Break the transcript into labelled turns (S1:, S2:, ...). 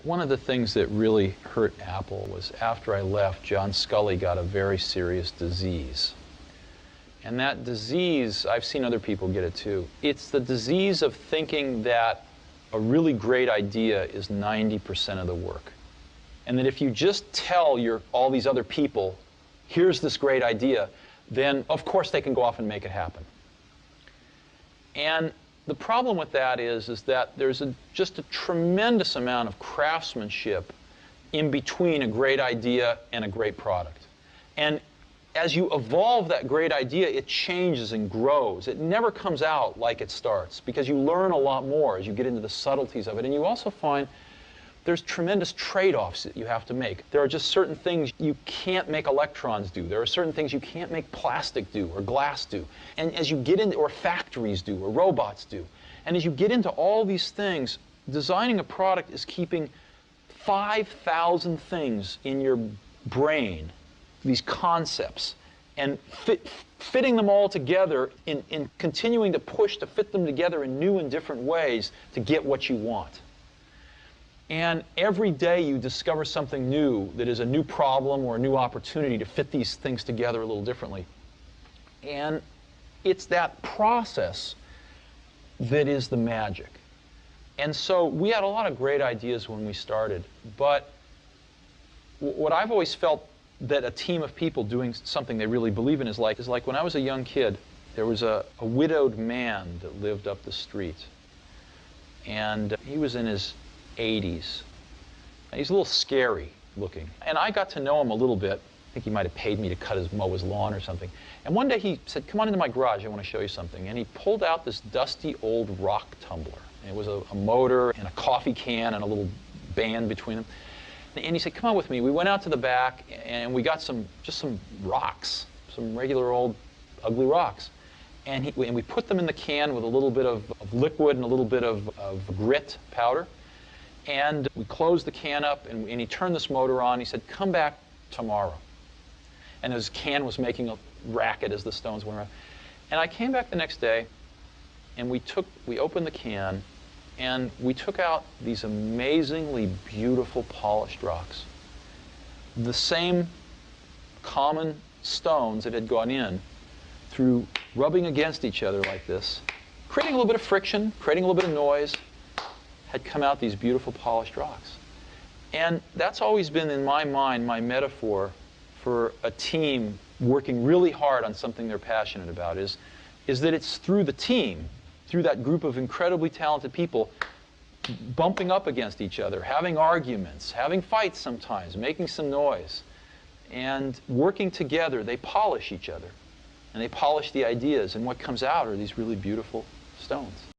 S1: One of the things that really hurt Apple was after I left, John Sculley got a very serious disease. And that disease, I've seen other people get it too. It's the disease of thinking that a really great idea is 90% of the work. And that if you just tell all these other people, here's this great idea, then of course they can go off and make it happen. And the problem with that is that there's just a tremendous amount of craftsmanship in between a great idea and a great product. And as you evolve that great idea, it changes and grows. It never comes out like it starts, because you learn a lot more as you get into the subtleties of it. And you also find there's tremendous trade-offs that you have to make. There are just certain things you can't make electrons do. There are certain things you can't make plastic do or glass do. And as you get into, or factories do, or robots do. And as you get into all these things, designing a product is keeping 5,000 things in your brain, these concepts, and fitting them all together in continuing to push to fit them together in new and different ways to get what you want. And every day you discover something new that is a new problem or a new opportunity to fit these things together a little differently. And it's that process that is the magic. And so we had a lot of great ideas when we started, but what I've always felt that a team of people doing something they really believe in is like when I was a young kid, there was a widowed man that lived up the street. And he was in his 80s. And he's a little scary looking. And I got to know him a little bit. I think he might have paid me to mow his lawn or something. And one day he said, "Come on into my garage, I want to show you something." And he pulled out this dusty old rock tumbler. And it was a motor and a coffee can and a little band between them. And he said, "Come on with me." We went out to the back and we got just some rocks, some regular old ugly rocks. And we put them in the can with a little bit of liquid and a little bit of grit powder. And we closed the can up, and he turned this motor on. He said, "Come back tomorrow." And his can was making a racket as the stones went around. And I came back the next day, and we opened the can, and we took out these amazingly beautiful polished rocks. The same common stones that had gone in through rubbing against each other like this, creating a little bit of friction, creating a little bit of noise, had come out these beautiful polished rocks. And that's always been, in my mind, my metaphor for a team working really hard on something they're passionate about, is that it's through the team, through that group of incredibly talented people, bumping up against each other, having arguments, having fights sometimes, making some noise, and working together, they polish each other. And they polish the ideas, and what comes out are these really beautiful stones.